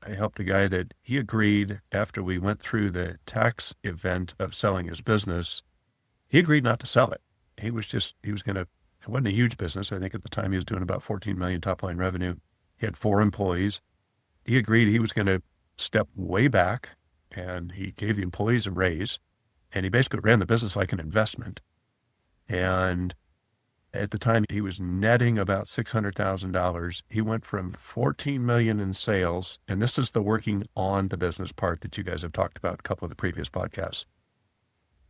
I helped a guy that he agreed after we went through the tax event of selling his business, he agreed not to sell it. He was going to, it wasn't a huge business. I think at the time he was doing about 14 million top line revenue. He had 4 employees. He agreed he was going to step way back, and he gave the employees a raise, and he basically ran the business like an investment. And at the time he was netting about $600,000. He went from 14 million in sales. And this is the working on the business part that you guys have talked about a couple of the previous podcasts.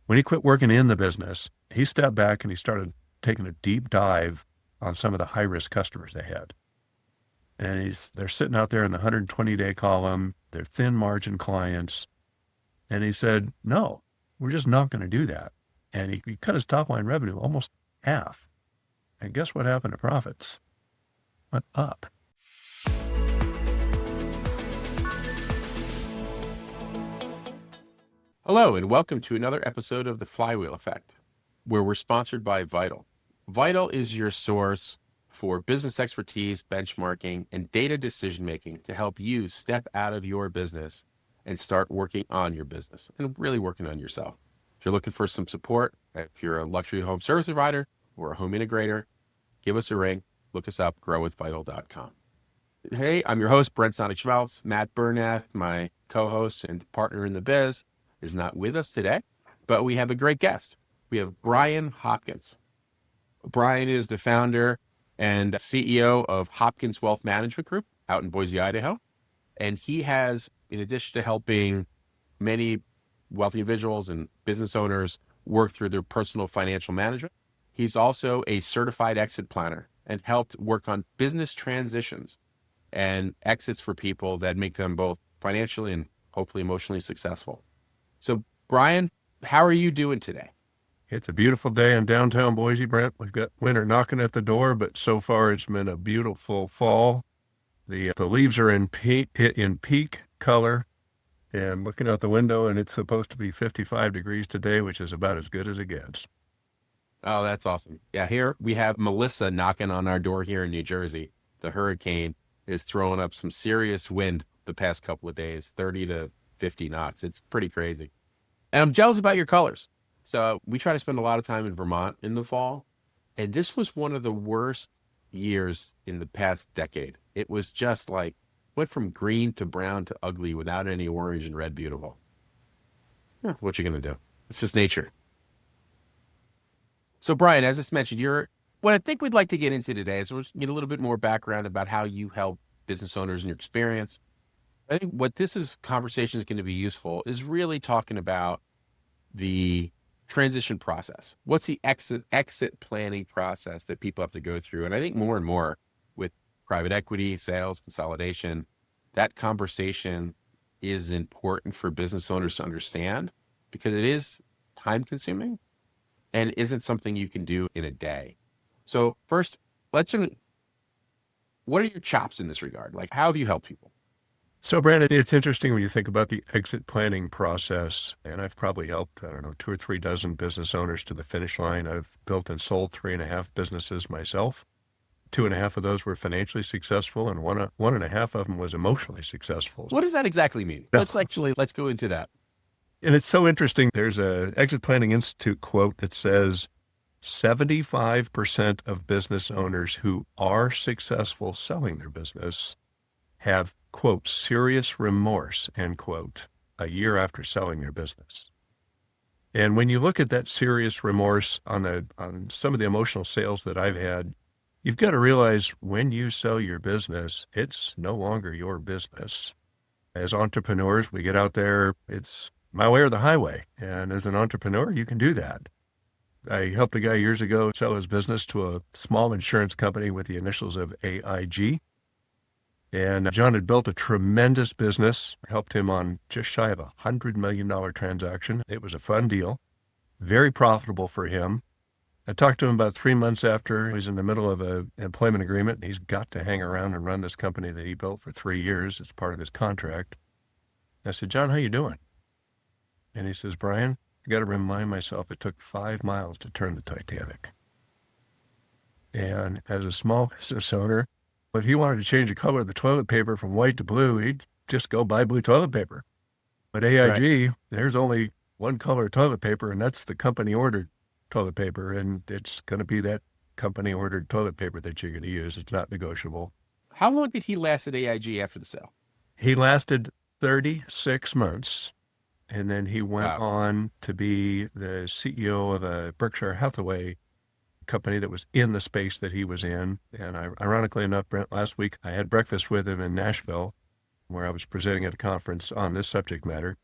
When he quit working in the business, he stepped back and he started taking a deep dive on some of the high risk customers they had. And they're sitting out there in the 120-day column. They're thin margin clients. And he said, no, we're just not going to do that. And he cut his top line revenue almost half. And guess what happened to profits? Went up. Hello, and welcome to another episode of the Flywheel Effect, where we're sponsored by Vital. Vital is your source for business expertise, benchmarking, and data decision-making to help you step out of your business and start working on your business and really working on yourself. If you're looking for some support, if you're a luxury home service provider or a home integrator, give us a ring, look us up, growwithvital.com. Hey, I'm your host, Brent Sonnek-Schmelz. Matt Bernath, my co-host and partner in the biz, is not with us today, but we have a great guest. We have Bryan Hopkins. Bryan is the founder and CEO of Hopkins Wealth Management Group out in Boise, Idaho. And he has, in addition to helping many wealthy individuals and business owners work through their personal financial management, he's also a certified exit planner and helped work on business transitions and exits for people that make them both financially and hopefully emotionally successful. So, Bryan, how are you doing today? It's a beautiful day in downtown Boise, Brent. We've got winter knocking at the door, but so far it's been a beautiful fall. The leaves are in peak color, and looking out the window, and it's supposed to be 55 degrees today, which is about as good as it gets. Oh, that's awesome. Yeah, here we have Melissa knocking on our door here in New Jersey. The hurricane is throwing up some serious wind the past couple of days, 30 to 50 knots. It's pretty crazy. And I'm jealous about your colors. So we try to spend a lot of time in Vermont in the fall. And this was one of the worst years in the past decade. It was just like, went from green to brown to ugly without any orange and red beautiful. Yeah, what you going to do? It's just nature. So Bryan, as I mentioned, what I think we'd like to get into today is we'll get a little bit more background about how you help business owners and your experience. I think what conversation is going to be useful is really talking about the transition process. What's the exit planning process that people have to go through? And I think more and more with private equity, sales, consolidation, that conversation is important for business owners to understand because it is time consuming and isn't something you can do in a day. So first, what are your chops in this regard? Like, how have you helped people? So, Brandon, it's interesting when you think about the exit planning process, and I've probably helped, 2 or 3 dozen business owners to the finish line. I've built and sold 3.5 businesses myself. 2.5 of those were financially successful, and one and a half of them was emotionally successful. What does that exactly mean? Let's go into that. And it's so interesting. There's a Exit Planning Institute quote that says 75% of business owners who are successful selling their business have, quote, serious remorse, end quote, a year after selling their business. And when you look at that serious remorse on some of the emotional sales that I've had, you've got to realize when you sell your business, it's no longer your business. As entrepreneurs, we get out there, it's my way or the highway. And as an entrepreneur, you can do that. I helped a guy years ago sell his business to a small insurance company with the initials of AIG. And John had built a tremendous business, helped him on just shy of $100 million transaction. It was a fun deal, very profitable for him. I talked to him about 3 months after. He was in the middle of an employment agreement, and he's got to hang around and run this company that he built for 3 years as part of his contract. I said, John, how you doing? And he says, Bryan, I got to remind myself it took 5 miles to turn the Titanic. And as a small business owner, if he wanted to change the color of the toilet paper from white to blue, he'd just go buy blue toilet paper. But Right. AIG, there's only one color of toilet paper, and that's the company ordered toilet paper. And it's going to be that company ordered toilet paper that you're going to use. It's not negotiable. How long did he last at AIG after the sale? He lasted 36 months. And then he went Wow. on to be the CEO of a Berkshire Hathaway company that was in the space that he was in. And ironically enough, Brent, last week I had breakfast with him in Nashville, where I was presenting at a conference on this subject matter.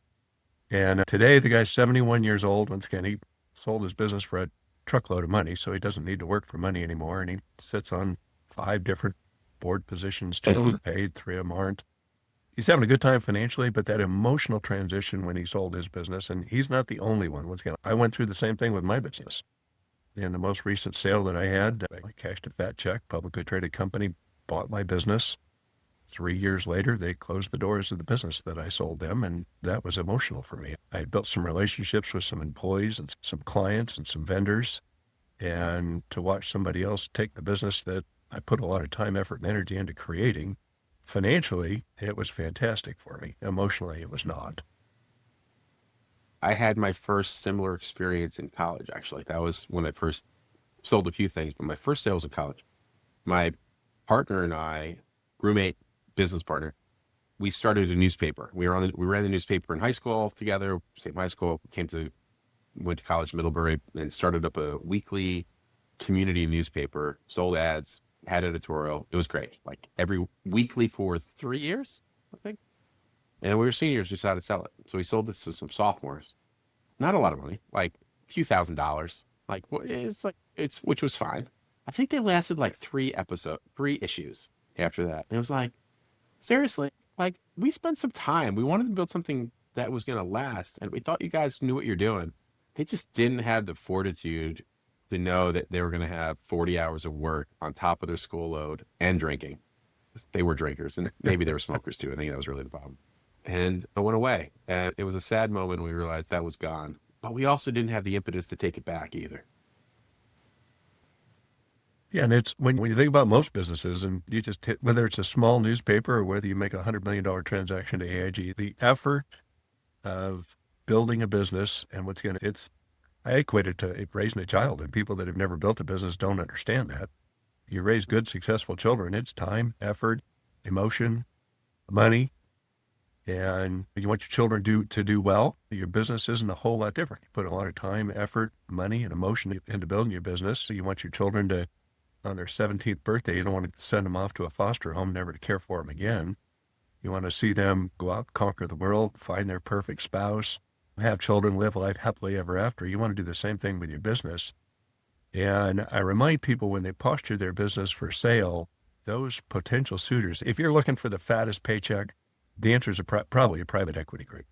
And today the guy's 71 years old. Once again, he sold his business for a truckload of money, so he doesn't need to work for money anymore. And he sits on 5 different board positions, 2 of them are paid, 3 of them aren't. He's having a good time financially, but that emotional transition when he sold his business, and he's not the only one. Once again, I went through the same thing with my business. In the most recent sale that I had, I cashed a fat check, publicly traded company, bought my business. 3 years later, they closed the doors of the business that I sold them, and that was emotional for me. I had built some relationships with some employees and some clients and some vendors, and to watch somebody else take the business that I put a lot of time, effort, and energy into creating, financially, it was fantastic for me. Emotionally, it was not. I had my first similar experience in college, actually. That was when I first sold a few things, but my first sale was in college. My partner and I, roommate, business partner, we started a newspaper. We ran the newspaper in high school together, same high school, went to college in Middlebury and started up a weekly community newspaper, sold ads, had editorial. It was great. Like every weekly for 3 years, I think. And we were seniors, decided to sell it. So we sold this to some sophomores. Not a lot of money, like a few $1,000s. Like which was fine. I think they lasted like 3 issues after that. And it was like, seriously, like we spent some time. We wanted to build something that was going to last, and we thought you guys knew what you're doing. They just didn't have the fortitude to know that they were going to have 40 hours of work on top of their school load and drinking. They were drinkers, and maybe they were smokers too. I think that was really the problem. And it went away. And it was a sad moment when we realized that was gone. But we also didn't have the impetus to take it back either. Yeah, and it's when you think about most businesses, and you just hit, whether it's a small newspaper or whether you make $100 million transaction to AIG, the effort of building a business and what's going to, I equate it to raising a child, and people that have never built a business don't understand that. You raise good, successful children, it's time, effort, emotion, money, and you want your children to do well. Your business isn't a whole lot different. You put a lot of time, effort, money, and emotion into building your business. So you want your children to, on their 17th birthday, you don't want to send them off to a foster home, never to care for them again. You want to see them go out, conquer the world, find their perfect spouse, have children, live life happily ever after. You want to do the same thing with your business. And I remind people when they posture their business for sale, those potential suitors, if you're looking for the fattest paycheck, the answer is probably a private equity group.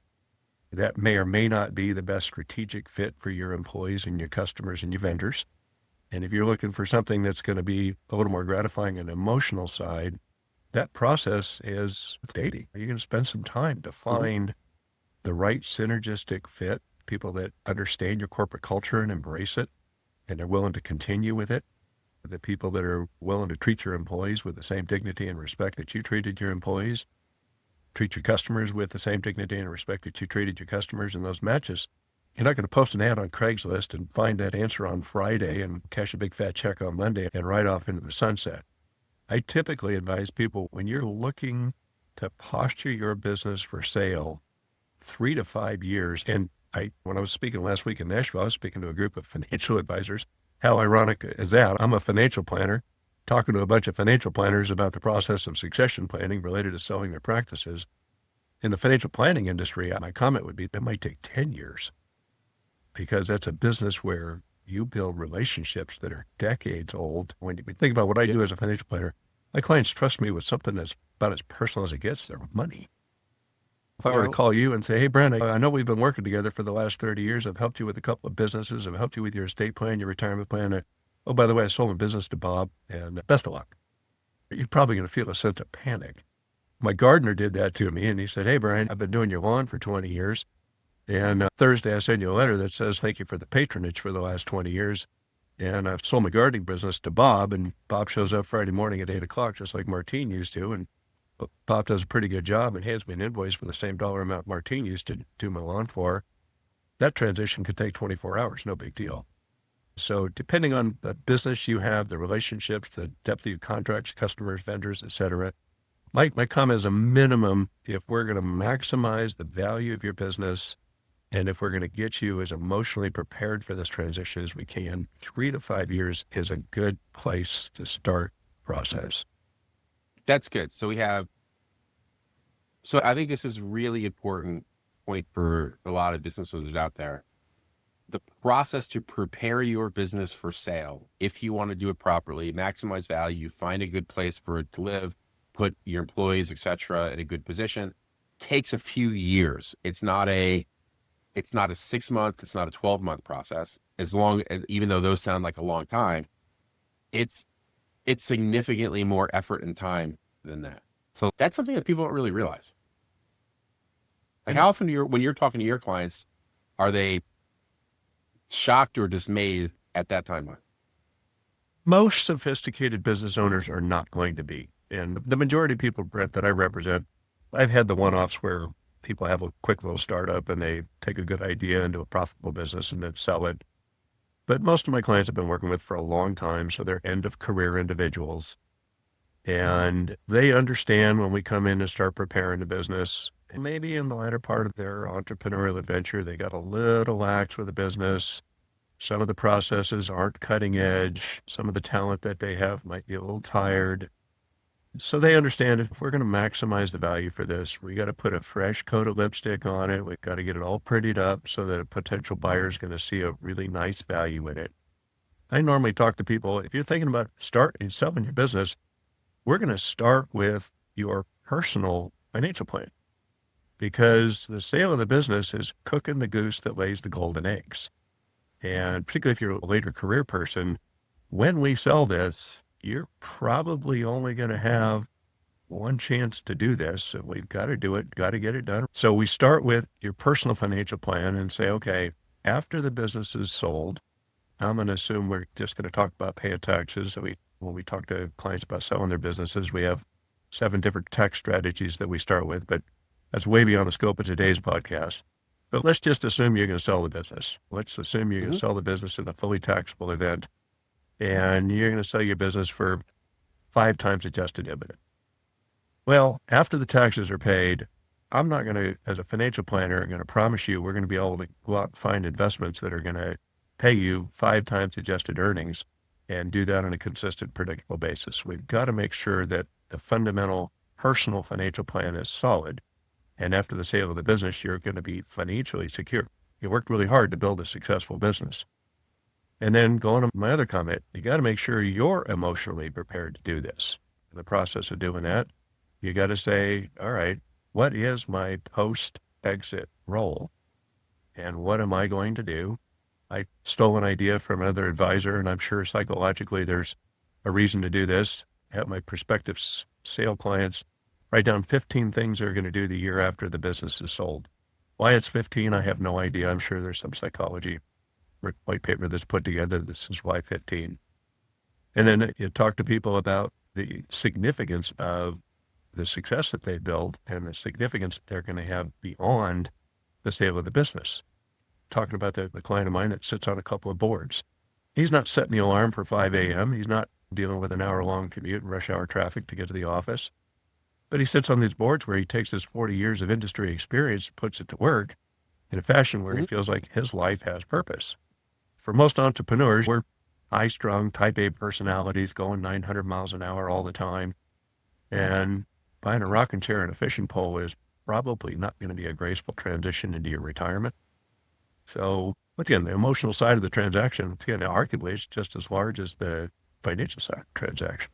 That may or may not be the best strategic fit for your employees and your customers and your vendors. And if you're looking for something that's going to be a little more gratifying on the emotional side, that process is dating. You're going to spend some time to find the right synergistic fit, people that understand your corporate culture and embrace it, and are willing to continue with it. The people that are willing to treat your employees with the same dignity and respect that you treated your employees, treat your customers with the same dignity and respect that you treated your customers in those matches. You're not going to post an ad on Craigslist and find that answer on Friday and cash a big fat check on Monday and ride off into the sunset. I typically advise people when you're looking to posture your business for sale, 3 to 5 years. And when I was speaking last week in Nashville, I was speaking to a group of financial advisors. How ironic is that? I'm a financial planner, talking to a bunch of financial planners about the process of succession planning related to selling their practices. In the financial planning industry, my comment would be that might take 10 years because that's a business where you build relationships that are decades old. When you think about what I do as a financial planner, my clients trust me with something that's about as personal as it gets, their money. If I were to call you and say, hey, Brent, I know we've been working together for the last 30 years. I've helped you with a couple of businesses. I've helped you with your estate plan, your retirement plan. Oh, by the way, I sold my business to Bob, and best of luck. You're probably going to feel a sense of panic. My gardener did that to me, and he said, hey, Brian, I've been doing your lawn for 20 years. And Thursday, I send you a letter that says, thank you for the patronage for the last 20 years. And I've sold my gardening business to Bob, and Bob shows up Friday morning at 8 o'clock, just like Martine used to. And Bob does a pretty good job and hands me an invoice for the same dollar amount Martine used to do my lawn for. That transition could take 24 hours, no big deal. So depending on the business you have, the relationships, the depth of your contracts, customers, vendors, et cetera, my comment is a minimum, if we're going to maximize the value of your business and if we're going to get you as emotionally prepared for this transition as we can, 3 to 5 years is a good place to start process. That's good. So I think this is really important point for a lot of business owners out there. The process to prepare your business for sale, if you want to do it properly, maximize value, find a good place for it to live, put your employees, et cetera, in a good position, takes a few years. It's not a 6-month, it's not a 12-month process. Even though those sound like a long time, it's significantly more effort and time than that. So that's something that people don't really realize. Like how often when you're talking to your clients, are they shocked or dismayed at that timeline? Most sophisticated business owners are not going to be. And the majority of people, Brent, that I represent, I've had the one-offs where people have a quick little startup and they take a good idea into a profitable business and then sell it. But most of my clients I've been working with for a long time, so they're end-of-career individuals. And they understand when we come in and start preparing the business, and maybe in the latter part of their entrepreneurial adventure, they got a little lax with the business. Some of the processes aren't cutting edge. Some of the talent that they have might be a little tired. So they understand if we're going to maximize the value for this, we got to put a fresh coat of lipstick on it. We've got to get it all prettied up so that a potential buyer is going to see a really nice value in it. I normally talk to people, if you're thinking about starting selling your business, we're going to start with your personal financial plan, because the sale of the business is cooking the goose that lays the golden eggs. And particularly if you're a later career person, when we sell this, you're probably only going to have one chance to do this. And we've got to do it, got to get it done. So we start with your personal financial plan and say, okay, after the business is sold, I'm going to assume we're just going to talk about paying taxes. So when we talk to clients about selling their businesses, we have 7 different tax strategies that we start with, but that's way beyond the scope of today's podcast. But let's just assume you're going to sell the business. Let's assume you're going to sell the business in a fully taxable event, and you're going to sell your business for 5 times adjusted EBITDA. Well, after the taxes are paid, I'm not going to, as a financial planner, going to promise you we're going to be able to go out and find investments that are going to pay you 5 times adjusted earnings and do that on a consistent, predictable basis. We've got to make sure that the fundamental personal financial plan is solid. And after the sale of the business, you're going to be financially secure. You worked really hard to build a successful business. And then going to my other comment, you got to make sure you're emotionally prepared to do this. In the process of doing that, you got to say, all right, what is my post-exit role? And what am I going to do? I stole an idea from another advisor, and I'm sure psychologically there's a reason to do this. Have my prospective sale clients write down 15 things they're going to do the year after the business is sold. Why it's 15, I have no idea. I'm sure there's some psychology white paper that's put together. This is why 15. And then you talk to people about the significance of the success that they built and the significance they're going to have beyond the sale of the business. Talking about the client of mine that sits on a couple of boards. He's not setting the alarm for 5 a.m. He's not dealing with an hour-long commute and rush hour traffic to get to the office. But he sits on these boards where he takes his 40 years of industry experience, puts it to work in a fashion where he feels like his life has purpose. For most entrepreneurs, we're high-strung, type A personalities going 900 miles an hour all the time. And buying a rocking chair and a fishing pole is probably not going to be a graceful transition into your retirement. So, again, the emotional side of the transaction, again, arguably, it's just as large as the financial side of the transaction.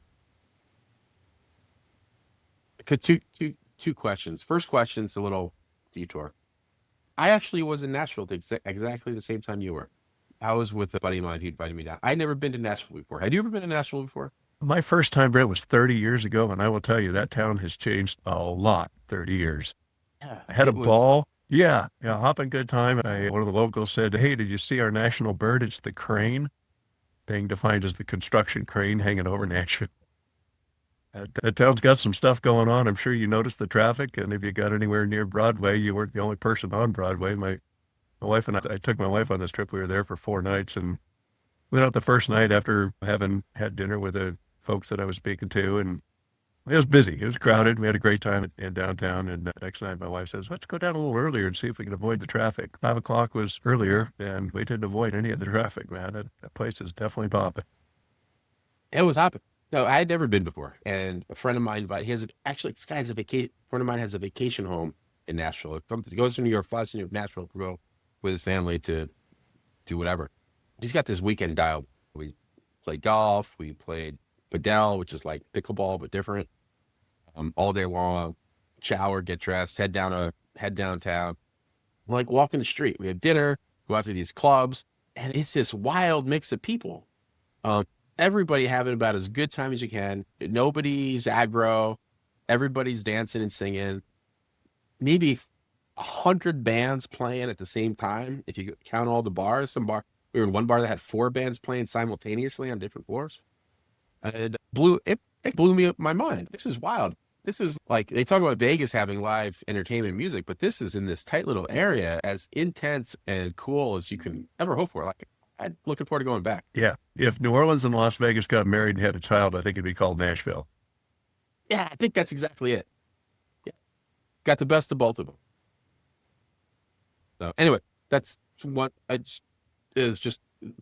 Two questions. First question's a little detour. I actually was in Nashville at exactly the same time you were. I was with a buddy of mine who invited me down. I'd never been to Nashville before. Had you ever been to Nashville before? My first time, Brent, was 30 years ago, and I will tell you, that town has changed a lot 30 years. Yeah, I had a ball. Yeah, hopping good time. One of the locals said, hey, did you see our national bird? It's the crane, being defined as the construction crane hanging over Nashville. That town's got some stuff going on. I'm sure you noticed the traffic, and if you got anywhere near Broadway, you weren't the only person on Broadway. My wife and I took my wife on this trip. We were there for 4 nights, and we went out the first night after having had dinner with the folks that I was speaking to, and it was busy. It was crowded. We had a great time in downtown. And the next night, my wife says, let's go down a little earlier and see if we can avoid the traffic. 5 o'clock was earlier, and we didn't avoid any of the traffic, man. That place is definitely popping. It was hopping. No, I had never been before. And a friend of mine invited, actually, this guy has a vacation, friend of mine has a vacation home in Nashville. He goes to New York, flies to Nashville to go with his family to do whatever. He's got this weekend dialed. We played golf. We played padel, which is like pickleball, but different. All day long, shower, get dressed, head downtown, like walking the street. We have dinner, go out to these clubs, and it's this wild mix of people. Everybody having about as good time as you can. Nobody's aggro. Everybody's dancing and singing. Maybe 100 bands playing at the same time. If you count all the bars, we were in one bar that had 4 bands playing simultaneously on different floors. And it blew me up my mind. This is wild. This is like, they talk about Vegas having live entertainment music, but this is in this tight little area, as intense and cool as you can ever hope for. Like, I'm looking forward to going back. Yeah. If New Orleans and Las Vegas got married and had a child, I think it'd be called Nashville. Yeah, I think that's exactly it. Yeah. Got the best of both of them. So anyway, that's what is just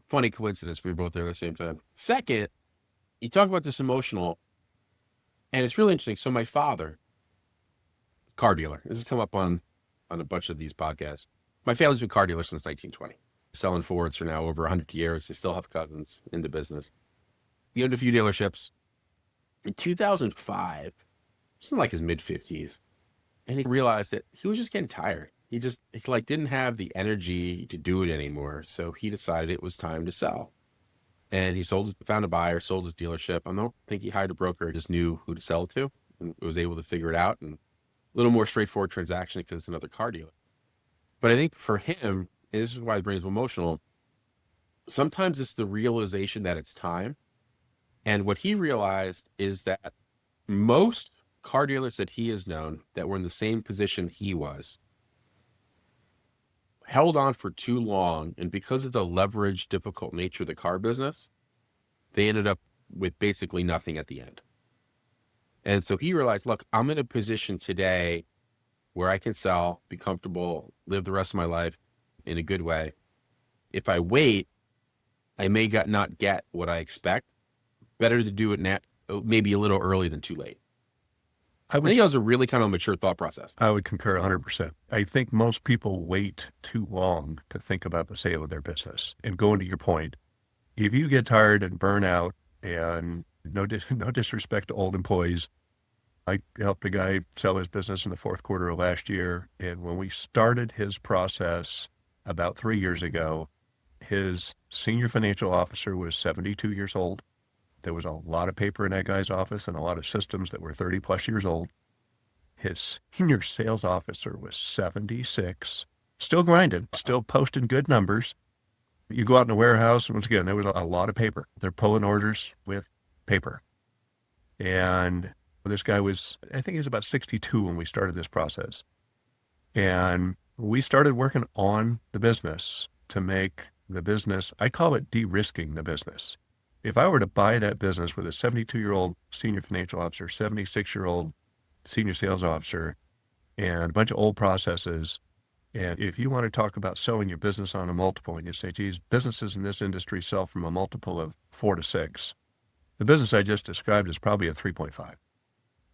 funny coincidence. We were both there at the same time. Second, you talk about this emotional, and it's really interesting. So my father, car dealer, this has come up on a bunch of these podcasts. My family's been car dealers since 1920, selling Fords for now over 100 years. They still have cousins in the business. He owned a few dealerships. In 2005, this was like his mid-50s, and he realized that he was just getting tired. He didn't have the energy to do it anymore. So he decided it was time to sell. And he found a buyer, sold his dealership. I don't think he hired a broker, he just knew who to sell it to and was able to figure it out. And a little more straightforward transaction because it's another car dealer. But I think for him, and this is why it brings him emotional, sometimes it's the realization that it's time. And what he realized is that most car dealers that he has known that were in the same position he was held on for too long. And because of the leveraged, difficult nature of the car business, they ended up with basically nothing at the end. And so he realized, look, I'm in a position today where I can sell, be comfortable, live the rest of my life in a good way. If I wait, I may not get what I expect. Better to do it now, maybe a little early than too late. I think that was a really kind of mature thought process. I would concur 100%. I think most people wait too long to think about the sale of their business. And going to your point, if you get tired and burn out, and no disrespect to old employees, I helped a guy sell his business in the fourth quarter of last year. And when we started his process about 3 years ago, his senior financial officer was 72 years old. There was a lot of paper in that guy's office and a lot of systems that were 30 plus years old. His senior sales officer was 76, still grinding, still posting good numbers. You go out in the warehouse, and once again, there was a lot of paper. They're pulling orders with paper. And this guy I think he was about 62 when we started this process. And we started working on the business to make the business, I call it de-risking the business. If I were to buy that business with a 72-year-old senior financial officer, 76-year-old senior sales officer, and a bunch of old processes, and if you want to talk about selling your business on a multiple, and you say, geez, businesses in this industry sell from a multiple of 4 to 6, the business I just described is probably a 3.5,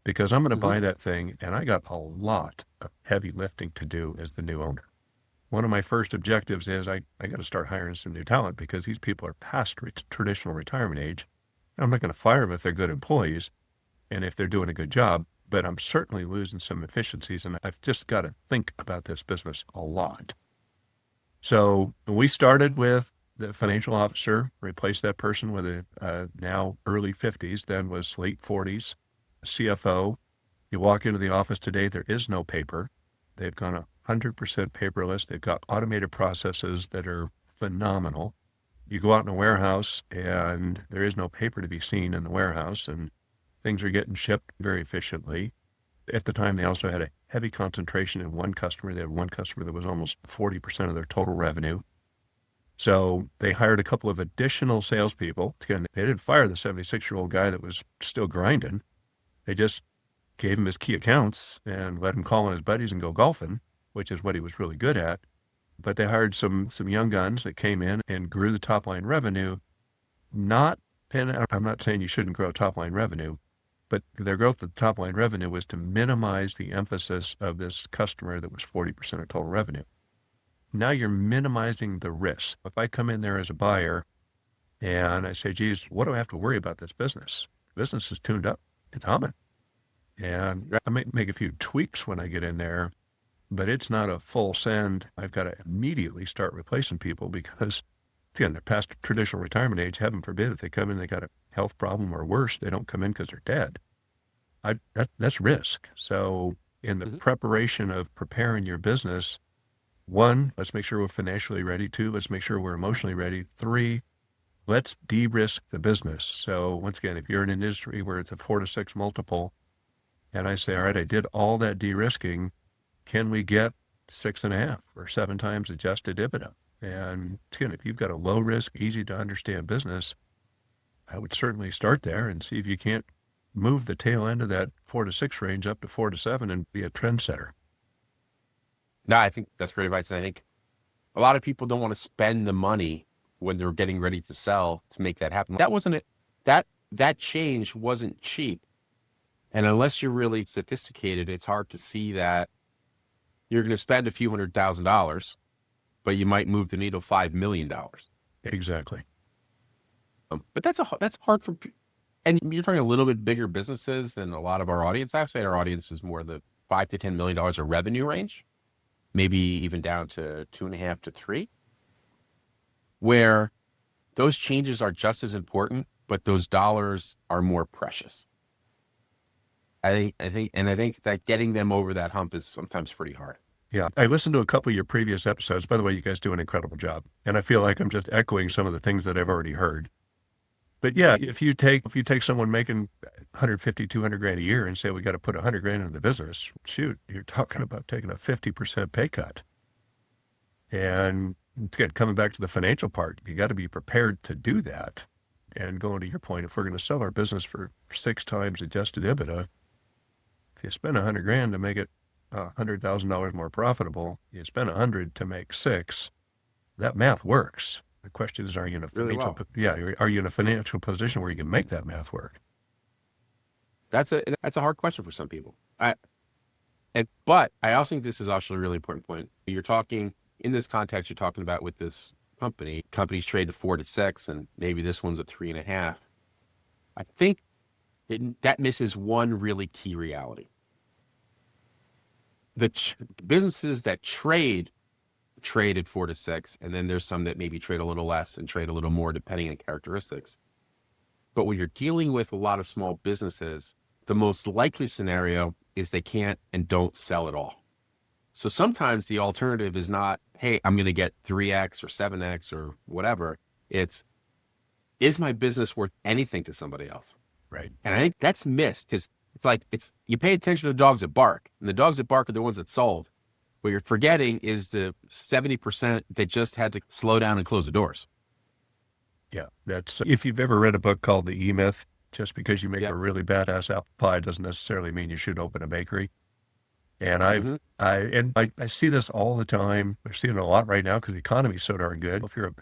because I'm going to buy that thing, and I got a lot of heavy lifting to do as the new owner. One of my first objectives is I got to start hiring some new talent, because these people are past traditional retirement age. I'm not going to fire them if they're good employees and if they're doing a good job, but I'm certainly losing some efficiencies, and I've just got to think about this business a lot. So we started with the financial officer, replaced that person with a now early 50s, then was late 40s, CFO. You walk into the office today, there is no paper. They've gone 100% paperless. They've got automated processes that are phenomenal. You go out in a warehouse and there is no paper to be seen in the warehouse, and things are getting shipped very efficiently. At the time, they also had a heavy concentration in one customer. They had one customer that was almost 40% of their total revenue. So they hired a couple of additional salespeople. Again, they didn't fire the 76-year-old guy that was still grinding. They just gave him his key accounts and let him call on his buddies and go golfing, which is what he was really good at. But they hired some young guns that came in and grew the top line revenue. And I'm not saying you shouldn't grow top line revenue, but their growth of the top line revenue was to minimize the emphasis of this customer that was 40% of total revenue. Now you're minimizing the risk. If I come in there as a buyer and I say, geez, what do I have to worry about this business? Business is tuned up. It's humming. And I might make a few tweaks when I get in there, but it's not a full send. I've got to immediately start replacing people because, again, they're past traditional retirement age. Heaven forbid if they come in, they got a health problem or worse, they don't come in because they're dead. That's risk. So in the preparation of preparing your business, 1, let's make sure we're financially ready. 2, let's make sure we're emotionally ready. 3, let's de-risk the business. So once again, if you're in an industry where it's a 4 to 6 multiple, and I say, all right, I did all that de-risking, can we get 6.5 or 7 times adjusted EBITDA? And again, if you've got a low risk, easy to understand business, I would certainly start there and see if you can't move the tail end of that 4 to 6 range up to 4 to 7 and be a trendsetter. No, I think that's great advice. And I think a lot of people don't want to spend the money when they're getting ready to sell to make that happen. That wasn't it. That change wasn't cheap. And unless you're really sophisticated, it's hard to see that you're going to spend a few $100,000, but you might move the needle $5 million. Exactly. But that's hard for, and you're talking a little bit bigger businesses than a lot of our audience. Actually, our audience is more the $5 to $10 million of revenue range, maybe even down to 2.5 to 3, where those changes are just as important, but those dollars are more precious. I think that getting them over that hump is sometimes pretty hard. Yeah. I listened to a couple of your previous episodes. By the way, you guys do an incredible job. And I feel like I'm just echoing some of the things that I've already heard. But yeah, if you take someone making 150, 200 grand a year and say, we got to put 100 grand into the business, shoot, you're talking about taking a 50% pay cut. And again, coming back to the financial part, you got to be prepared to do that. And going to your point, if we're going to sell our business for 6 times adjusted EBITDA, if you spend 100 grand to make it $100,000 more profitable, you spend 100 to make 6, that math works. The question is, are you in a financial, are you in a financial position where you can make that math work? That's a hard question for some people. But I also think this is also a really important point. You're talking in this context, you're talking about with this companies trade to 4 to 6, and maybe this one's at 3.5. I think that misses one really key reality. The businesses that trade at 4 to 6, and then there's some that maybe trade a little less and trade a little more depending on characteristics. But when you're dealing with a lot of small businesses, the most likely scenario is they can't and don't sell at all. So sometimes the alternative is not, hey, I'm going to get 3x or 7x or whatever. It's, is my business worth anything to somebody else? Right. And I think that's missed because you pay attention to the dogs that bark, and the dogs that bark are the ones that sold. What you're forgetting is the 70% that just had to slow down and close the doors. Yeah. That's, if you've ever read a book called The E-Myth, just because you make a really badass apple pie doesn't necessarily mean you should open a bakery. And I see this all the time. We're seeing it a lot right now because the economy's so darn good. If you're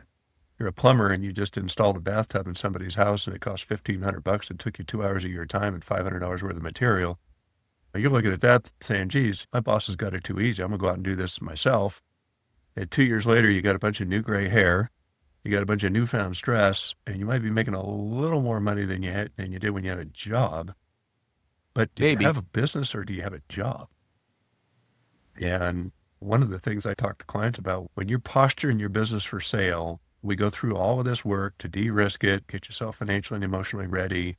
a plumber and you just installed a bathtub in somebody's house and it costs $1,500, it took you 2 hours of your time and $500 worth of material. You're looking at that saying, geez, my boss has got it too easy. I'm gonna go out and do this myself. And 2 years later, you got a bunch of new gray hair, you got a bunch of newfound stress, and you might be making a little more money than you did when you had a job. But do you have a business or do you have a job? And one of the things I talk to clients about, when you're posturing your business for sale, we go through all of this work to de-risk it, get yourself financially and emotionally ready.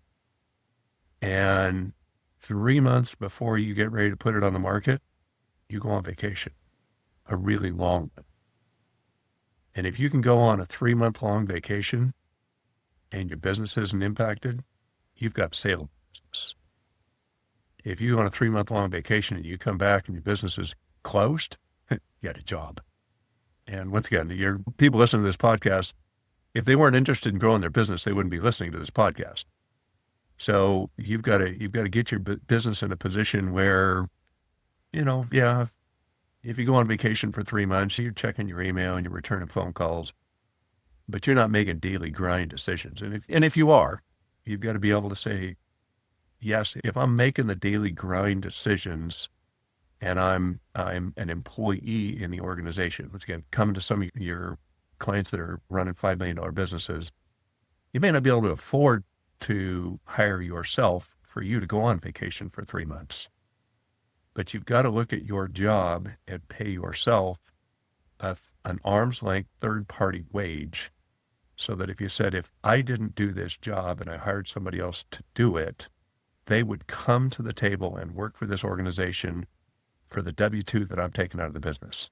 And 3 months before you get ready to put it on the market, you go on vacation, a really long one. And if you can go on a 3-month long vacation and your business isn't impacted, you've got business. If you go on a 3-month long vacation and you come back and your business is closed, you had a job. And once again, your people listening to this podcast, if they weren't interested in growing their business, they wouldn't be listening to this podcast. So you've got to get your business in a position where, if you go on vacation for 3 months, you're checking your email and you're returning phone calls, but you're not making daily grind decisions. And if you are, you've got to be able to say, yes, if I'm making the daily grind decisions and I'm an employee in the organization, once again, coming to some of your clients that are running $5 million businesses, you may not be able to afford to hire yourself for you to go on vacation for 3 months. But you've got to look at your job and pay yourself an arm's length third-party wage, so that if I didn't do this job and I hired somebody else to do it, they would come to the table and work for this organization for the W-2 that I'm taking out of the business.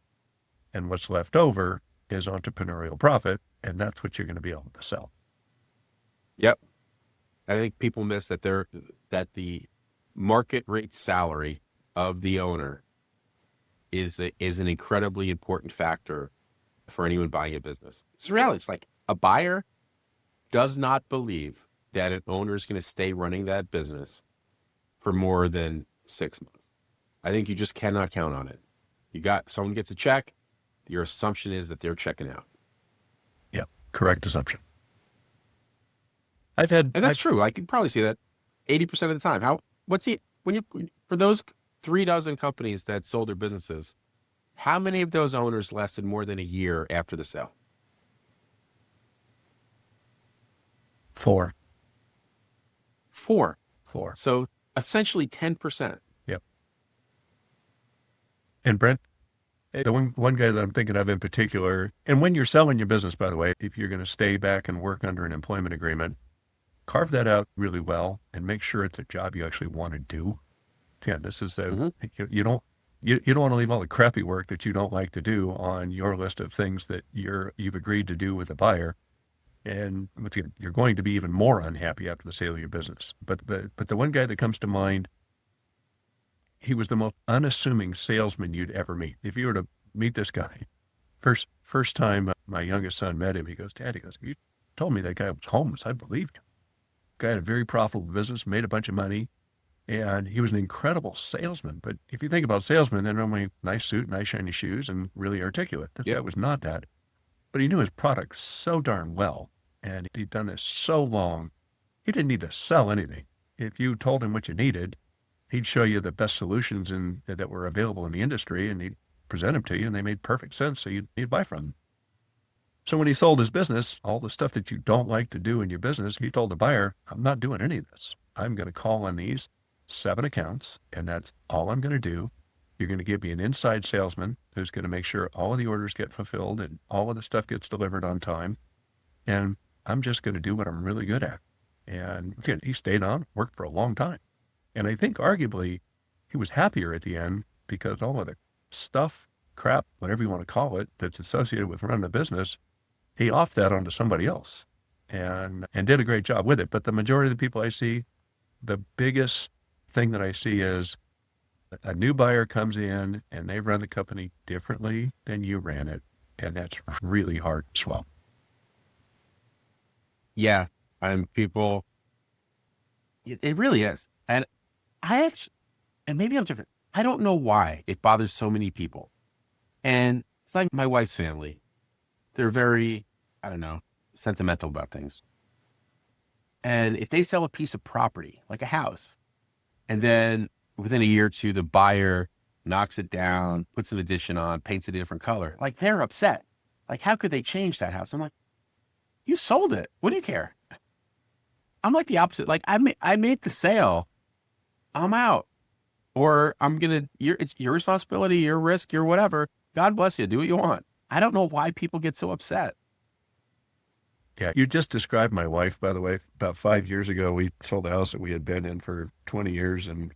And what's left over is entrepreneurial profit, and that's what you're going to be able to sell. Yep. I think people miss that the market rate salary of the owner is an incredibly important factor for anyone buying a business. It's reality. It's like a buyer does not believe that an owner is going to stay running that business for more than 6 months. I think you just cannot count on it. Someone gets a check, your assumption is that they're checking out. Yeah, correct assumption. And that's true. I could probably see that 80% of the time. For those 36 companies that sold their businesses, how many of those owners lasted more than a year after the sale? 4. 4. 4. So essentially 10%. Yep. And Brent, the one guy that I'm thinking of in particular, and when you're selling your business, by the way, if you're going to stay back and work under an employment agreement, carve that out really well and make sure it's a job you actually want to do. Yeah, this is you don't want to leave all the crappy work that you don't like to do on your list of things that you've agreed to do with a buyer, and you're going to be even more unhappy after the sale of your business. But the one guy that comes to mind, he was the most unassuming salesman you'd ever meet. If you were to meet this guy, first time my youngest son met him, he goes, "Dad," if you told me that guy was homeless, I believed you. Guy had a very profitable business, made a bunch of money, and he was an incredible salesman. But if you think about salesmen, they're normally nice suit, nice shiny shoes, and really articulate. This guy was not that. But he knew his product so darn well, and he'd done this so long, he didn't need to sell anything. If you told him what you needed, he'd show you the best solutions that were available in the industry, and he'd present them to you, and they made perfect sense, so you'd buy from them. So when he sold his business, all the stuff that you don't like to do in your business, he told the buyer, "I'm not doing any of this. I'm going to call on these 7 accounts, and that's all I'm going to do. You're going to give me an inside salesman who's going to make sure all of the orders get fulfilled and all of the stuff gets delivered on time. And I'm just going to do what I'm really good at." And again, he stayed on, worked for a long time. And I think arguably he was happier at the end because all of the stuff, crap, whatever you want to call it, that's associated with running a business, he offed that onto somebody else and did a great job with it. But the majority of the people I see, the biggest thing that I see is a new buyer comes in and they run the company differently than you ran it. And that's really hard to swallow. Yeah. People, it really is. And maybe I'm different. I don't know why it bothers so many people. And it's like my wife's family. They're very, I don't know, sentimental about things. And if they sell a piece of property, like a house, and then within a year or two, the buyer knocks it down, puts an addition on, paints it a different color, like they're upset. Like, how could they change that house? I'm like, you sold it. What do you care? I'm like the opposite. Like, I made the sale. I'm out. Or it's your responsibility, your risk, your whatever. God bless you. Do what you want. I don't know why people get so upset. Yeah, you just described my wife, by the way. About 5 years ago, we sold a house that we had been in for 20 years, and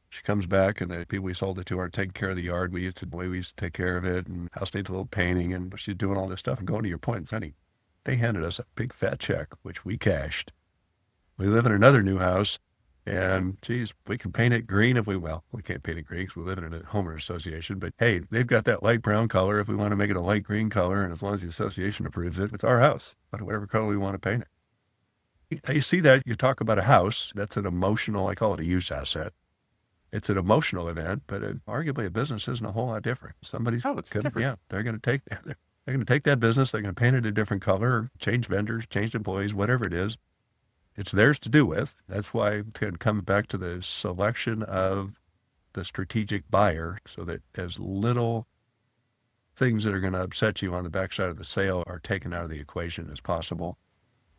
she comes back, and the people we sold it to aren't taking care of the yard. We used to take care of it, and house needs a little painting, and she's doing all this stuff. And going to your point, Sonny, they handed us a big fat check, which we cashed. We live in another new house, And geez, we can paint it green if we can't paint it green because we live in a homeowner association, but hey, they've got that light brown color. If we want to make it a light green color, and as long as the association approves it, it's our house, whatever color we want to paint it. You see that you talk about a house, that's an emotional, I call it a use asset. It's an emotional event, but arguably a business isn't a whole lot different. It's different. Yeah, they're going to take that business, they're going to paint it a different color, change vendors, change employees, whatever it is. It's theirs to do with. That's why it can come back to the selection of the strategic buyer so that as little things that are going to upset you on the backside of the sale are taken out of the equation as possible.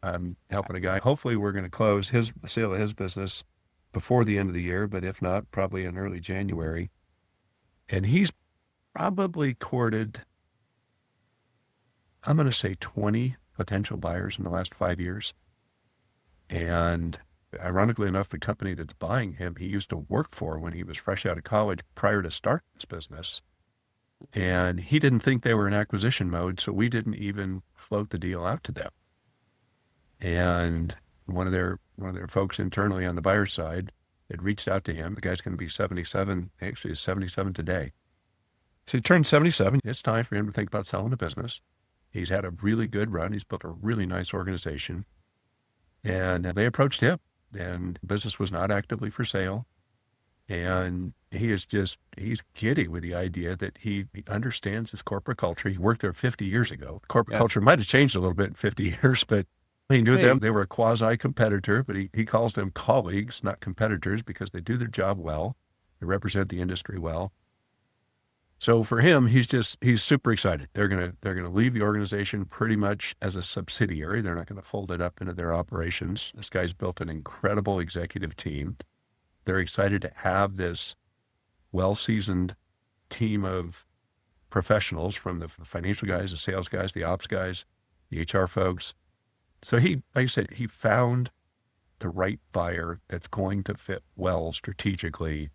I'm helping a guy. Hopefully we're going to close the sale of his business before the end of the year, but if not, probably in early January. And he's probably courted, I'm going to say 20 potential buyers in the last 5 years. And ironically enough, the company that's buying him, he used to work for when he was fresh out of college prior to starting this business. And he didn't think they were in acquisition mode, so we didn't even float the deal out to them. And one of their folks internally on the buyer side had reached out to him. The guy's going to be 77, actually is 77 today. So he turned 77. It's time for him to think about selling the business. He's had a really good run. He's built a really nice organization. And they approached him, and business was not actively for sale. And he's giddy with the idea that he understands his corporate culture. He worked there 50 years ago. Corporate culture might have changed a little bit in 50 years, but he knew them. They were a quasi-competitor, but he calls them colleagues, not competitors, because they do their job well. They represent the industry well. So for him, he's super excited. They're gonna leave the organization pretty much as a subsidiary. They're not going to fold it up into their operations. This guy's built an incredible executive team. They're excited to have this well-seasoned team of professionals, from the financial guys, the sales guys, the ops guys, the HR folks. So like I said, he found the right buyer that's going to fit well strategically,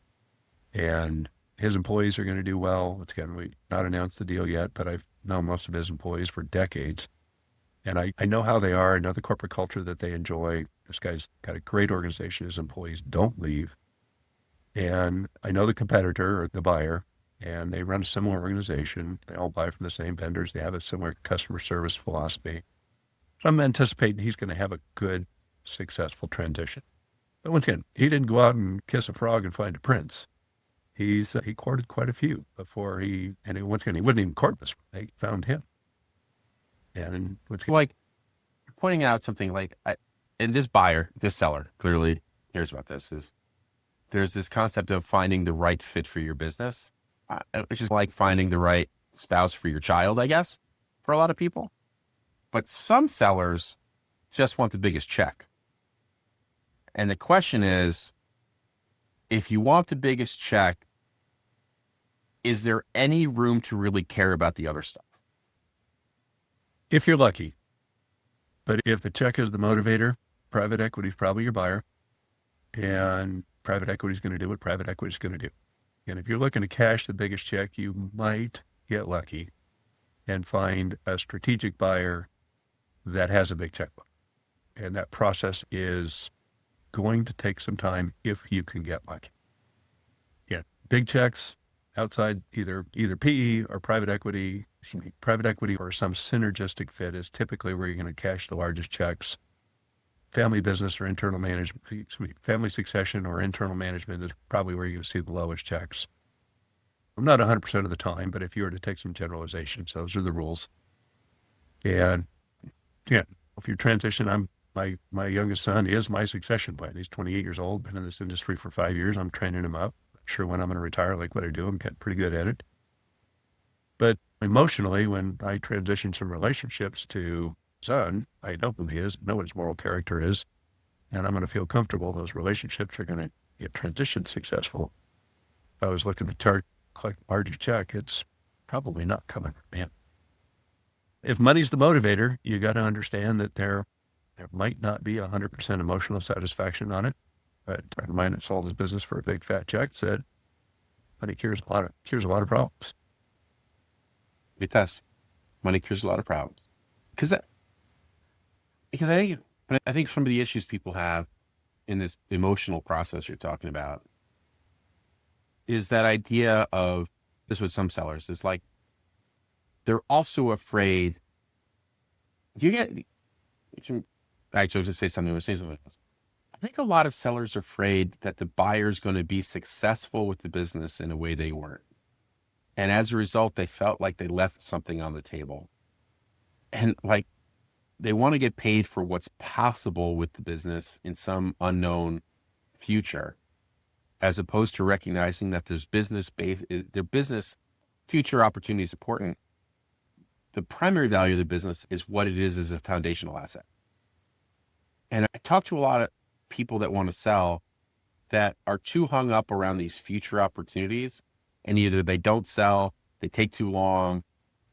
and his employees are going to do well. Again, we've not announced the deal yet, but I've known most of his employees for decades. And I know how they are. I know the corporate culture that they enjoy. This guy's got a great organization. His employees don't leave. And I know the competitor or the buyer, and they run a similar organization. They all buy from the same vendors. They have a similar customer service philosophy. So I'm anticipating he's going to have a good, successful transition. But once again, he didn't go out and kiss a frog and find a prince. He courted quite a few before once again, he wouldn't even court this. They found him. And like pointing out something like, and this seller clearly cares about this, is there's this concept of finding the right fit for your business, which is like finding the right spouse for your child, I guess, for a lot of people. But some sellers just want the biggest check. And the question is, if you want the biggest check, is there any room to really care about the other stuff? If you're lucky. But if the check is the motivator, private equity is probably your buyer, and private equity is going to do what private equity is going to do. And if you're looking to cash the biggest check, you might get lucky and find a strategic buyer that has a big checkbook. And that process is going to take some time if you can get lucky. Yeah, big checks outside either PE or private equity or some synergistic fit is typically where you're going to cash the largest checks. Family business or internal management, family succession or internal management is probably where you see the lowest checks. Not 100% of the time, but if you were to take some generalizations, those are the rules. And yeah, if you transition, my youngest son is my succession plan. He's 28 years old, been in this industry for 5 years. I'm training him up. Not sure when I'm going to retire, like what I do. I'm getting pretty good at it. But emotionally, when I transition some relationships to son, I know who he is, know what his moral character is, and I'm going to feel comfortable. Those relationships are going to get transitioned successful. If I was looking to collect a larger check, it's probably not coming, man. If money's the motivator, you got to understand that there might not be 100% emotional satisfaction on it. But a friend of mine that sold his business for a big fat check said, money cures a lot of problems. It does. Money cures a lot of problems. Because I think some of the issues people have in this emotional process you're talking about is that idea of this with some sellers is like, they're also afraid. Do you get, actually, I was just say something, say something else. I think a lot of sellers are afraid that the buyer is going to be successful with the business in a way they weren't. And as a result, they felt like they left something on the table. And like, they want to get paid for what's possible with the business in some unknown future, as opposed to recognizing that their business future opportunity is important. The primary value of the business is what it is as a foundational asset. And I talk to a lot of people that want to sell that are too hung up around these future opportunities, and either they don't sell, they take too long,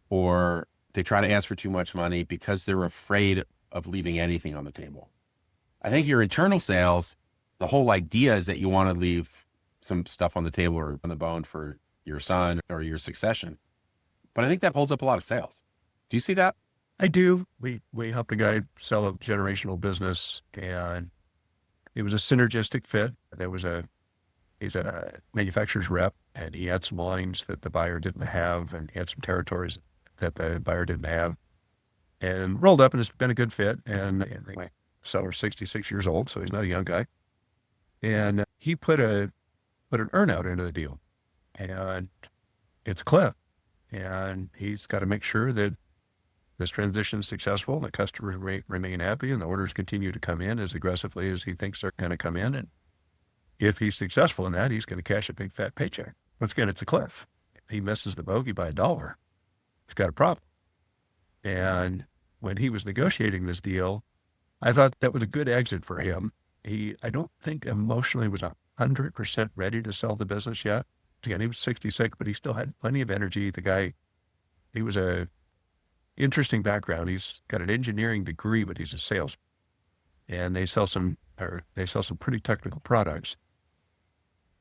or they try to ask for too much money because they're afraid of leaving anything on the table. I think your internal sales, the whole idea is that you want to leave some stuff on the table or on the bone for your son or your succession. But I think that holds up a lot of sales. Do you see that? I do. We helped a guy sell a generational business, and it was a synergistic fit. He's a manufacturer's rep, and he had some lines that the buyer didn't have, and he had some territories that the buyer didn't have, and rolled up, and it's been a good fit. And the seller's 66 years old, so he's not a young guy. And he put an earnout into the deal, and it's a cliff, and he's got to make sure that this transition is successful, and the customers remain happy, and the orders continue to come in as aggressively as he thinks they're going to come in. And if he's successful in that, he's going to cash a big fat paycheck. Once again, it's a cliff. If he misses the bogey by $1, he's got a problem. And when he was negotiating this deal, I thought that was a good exit for him. I don't think emotionally was 100% ready to sell the business yet. Again, he was 66, but he still had plenty of energy. The guy, he was a interesting background. He's got an engineering degree, but he's a salesman. And they sell some pretty technical products.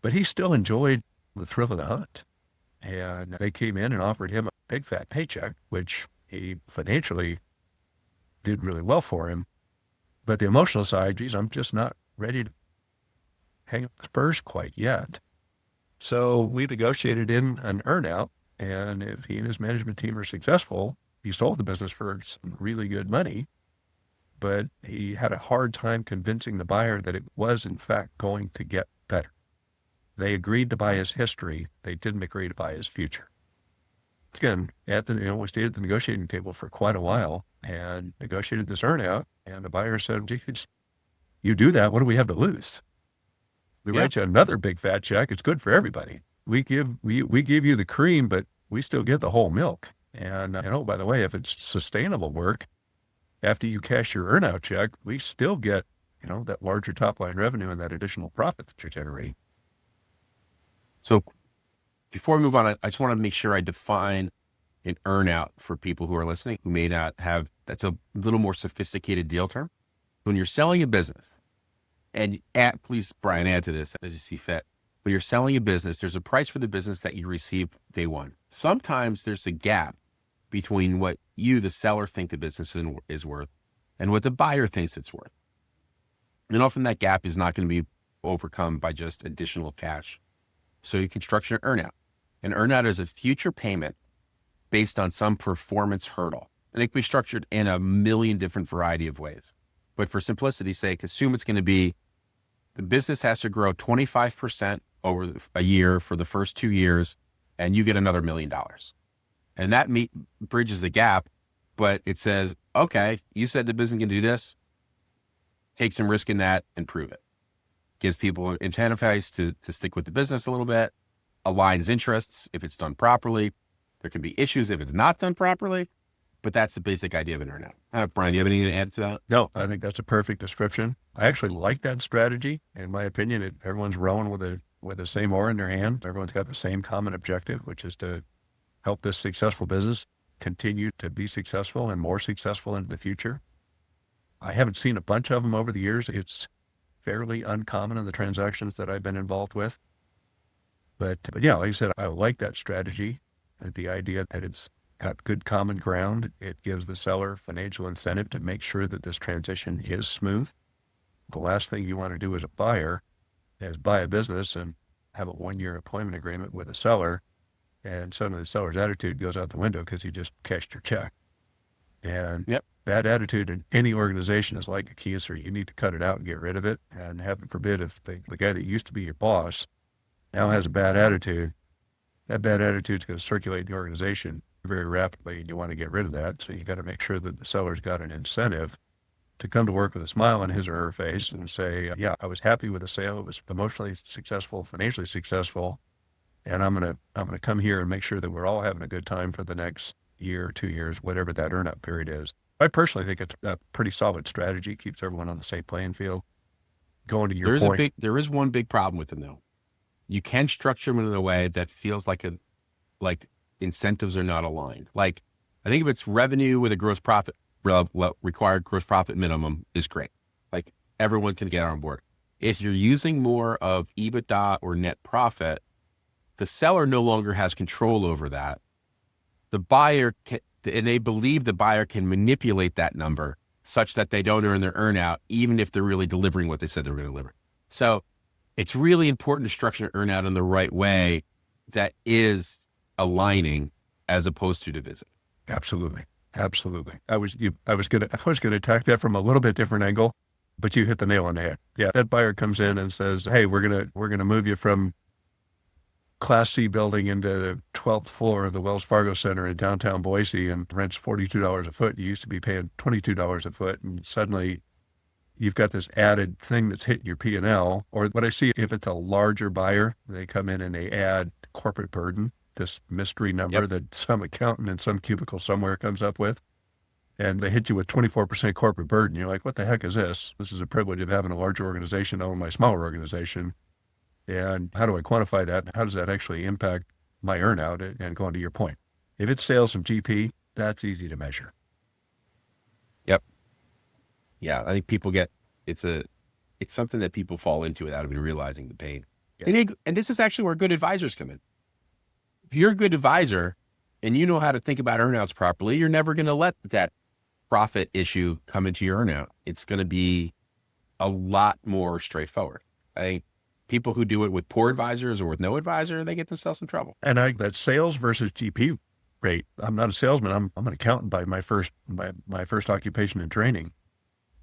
But he still enjoyed the thrill of the hunt. And they came in and offered him a big fat paycheck, which he financially did really well for him. But the emotional side, geez, I'm just not ready to hang up the spurs quite yet. So we negotiated in an earnout, and if he and his management team are successful, he sold the business for some really good money. But he had a hard time convincing the buyer that it was, in fact, going to get better. They agreed to buy his history. They didn't agree to buy his future. Again, we stayed at the negotiating table for quite a while and negotiated this earnout. And the buyer said, "Geez, you do that, what do we have to lose? We write you another big fat check. It's good for everybody. We give you the cream, but we still get the whole milk. And by the way, if it's sustainable work, after you cash your earnout check, we still get, that larger top line revenue and that additional profit that you're generating." So before we move on, I just want to make sure I define an earnout for people who are listening who may not have, that's a little more sophisticated deal term. When you're selling a business, and please, Bryan, add to this as you see fit. When you're selling a business, there's a price for the business that you receive day one. Sometimes there's a gap between what you, the seller, think the business is worth and what the buyer thinks it's worth. And often that gap is not going to be overcome by just additional cash. So you can structure an earnout. An earnout is a future payment based on some performance hurdle. And it can be structured in a million different variety of ways. But for simplicity's sake, assume it's going to be the business has to grow 25% over a year for the first 2 years, and you get another $1 million. And that bridges the gap, but it says, okay, you said the business can do this. Take some risk in that and prove it. Gives people incentivized to stick with the business a little bit, aligns interests if it's done properly. There can be issues if it's not done properly, but that's the basic idea of an earnout. Bryan, do you have anything to add to that? No, I think that's a perfect description. I actually like that strategy. In my opinion, everyone's rowing with the same oar in their hand. Everyone's got the same common objective, which is to help this successful business continue to be successful and more successful into the future. I haven't seen a bunch of them over the years. It's fairly uncommon in the transactions that I've been involved with. But yeah, like I said, I like that strategy. The idea that it's got good common ground. It gives the seller financial incentive to make sure that this transition is smooth. The last thing you want to do as a buyer is buy a business and have a 1-year employment agreement with a seller, and suddenly the seller's attitude goes out the window because you just cashed your check. And Yep. bad attitude in any organization is like a cancer. You need to cut it out and get rid of it. And heaven forbid if the guy that used to be your boss now has a bad attitude, that bad attitude is going to circulate in the organization very rapidly, and you want to get rid of that. So you got to make sure that the seller's got an incentive to come to work with a smile on his or her face and say, yeah, I was happy with the sale. It was emotionally successful, financially successful. And I'm going to come here and make sure that we're all having a good time for the next year, 2 years, whatever that earn-out period is. I personally think it's a pretty solid strategy. Keeps everyone on the same playing field. Going to your point. There is one big problem with them though. You can structure them in a way that feels like incentives are not aligned. Like, I think if it's revenue with a gross profit, required gross profit minimum is great. Like, everyone can get on board. If you're using more of EBITDA or net profit, the seller no longer has control over that. The buyer can, and they believe the buyer can manipulate that number such that they don't earn their earnout, even if they're really delivering what they said they were going to deliver. So it's really important to structure an earnout in the right way that is aligning as opposed to divising. Absolutely. Absolutely. I was going to attack that from a little bit different angle, but you hit the nail on the head. Yeah. That buyer comes in and says, hey, we're going to move you from Class C building into the 12th floor of the Wells Fargo Center in downtown Boise, and rents $42 a foot. You used to be paying $22 a foot, and suddenly you've got this added thing that's hitting your P&L. Or what I see, if it's a larger buyer, they come in and they add corporate burden, this mystery number that some accountant in some cubicle somewhere comes up with, and they hit you with 24% corporate burden. You're like, what the heck is this? This is a privilege of having a larger organization over my smaller organization. And how do I quantify that? How does that actually impact my earnout? And going to your point, if it's sales and GP, that's easy to measure. Yep. Yeah, I think people it's something that people fall into without even realizing the pain. Yeah. And this is actually where good advisors come in. If you're a good advisor and you know how to think about earnouts properly, you're never going to let that profit issue come into your earnout. It's going to be a lot more straightforward. I think people who do it with poor advisors or with no advisor, they get themselves in trouble. And that sales versus GP rate. I'm not a salesman. I'm an accountant by my first occupation and training.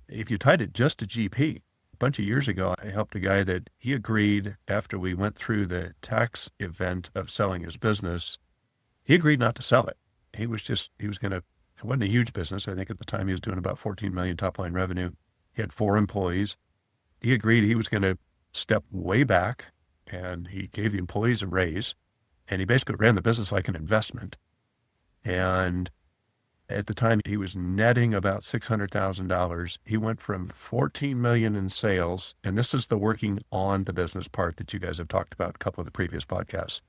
If you tied it just to GP, a bunch of years ago, I helped a guy that he agreed after we went through the tax event of selling his business, he agreed not to sell it. He was going to, it wasn't a huge business. I think at the time he was doing about 14 million top line revenue. He had 4 employees. He agreed he was going to step way back, and he gave the employees a raise, and he basically ran the business like an investment. And at the time he was netting about $600,000. He went from 14 million in sales. And this is the working on the business part that you guys have talked about a couple of the previous podcasts.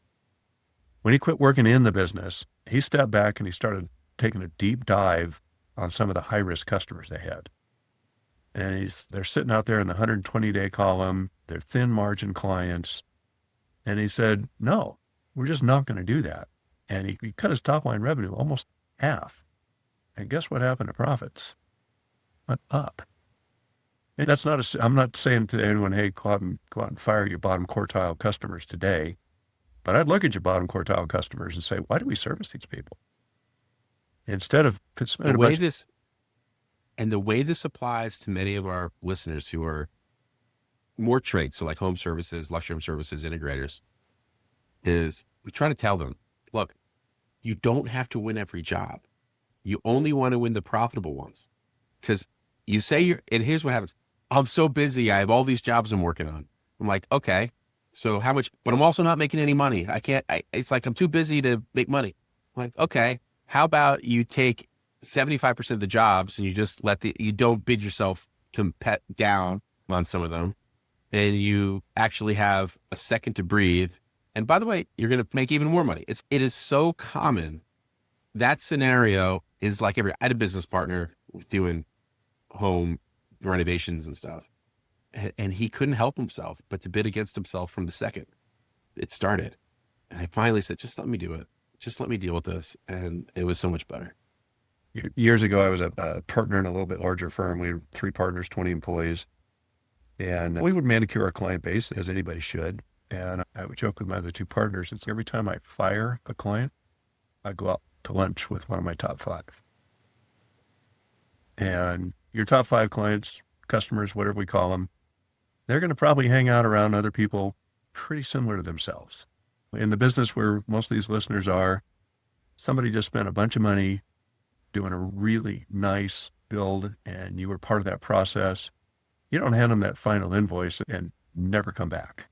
When he quit working in the business, he stepped back and he started taking a deep dive on some of the high risk customers they had. And they're sitting out there in the 120-day column. They're thin margin clients. And he said, no, we're just not going to do that. And he cut his top line revenue almost half. And guess what happened to profits? Went up. And I'm not saying to anyone, hey, go out and fire your bottom quartile customers today. But I'd look at your bottom quartile customers and say, why do we service these people? Instead of the way this applies to many of our listeners who are more trades, so like home services, luxury home services, integrators, is we try to tell them, look, you don't have to win every job. You only want to win the profitable ones. Because you say and here's what happens. I'm so busy. I have all these jobs I'm working on. I'm like, okay, so how much, but I'm also not making any money. It's like, I'm too busy to make money. I'm like, okay, how about you take 75% of the jobs and you just you don't bid yourself down on some of them, and you actually have a second to breathe. And by the way, you're going to make even more money. It is so common. That scenario is like I had a business partner doing home renovations and stuff, and he couldn't help himself but to bid against himself from the second it started. And I finally said, just let me do it. Just let me deal with this. And it was so much better. Years ago, I was a partner in a little bit larger firm. We had 3 partners, 20 employees. And we would manicure our client base as anybody should. And I would joke with my other two partners, it's every time I fire a client, I go out to lunch with one of my top five. And your top five clients, customers, whatever we call them, they're going to probably hang out around other people pretty similar to themselves. In the business where most of these listeners are, somebody just spent a bunch of money doing a really nice build and you were part of that process. You don't hand them that final invoice and never come back.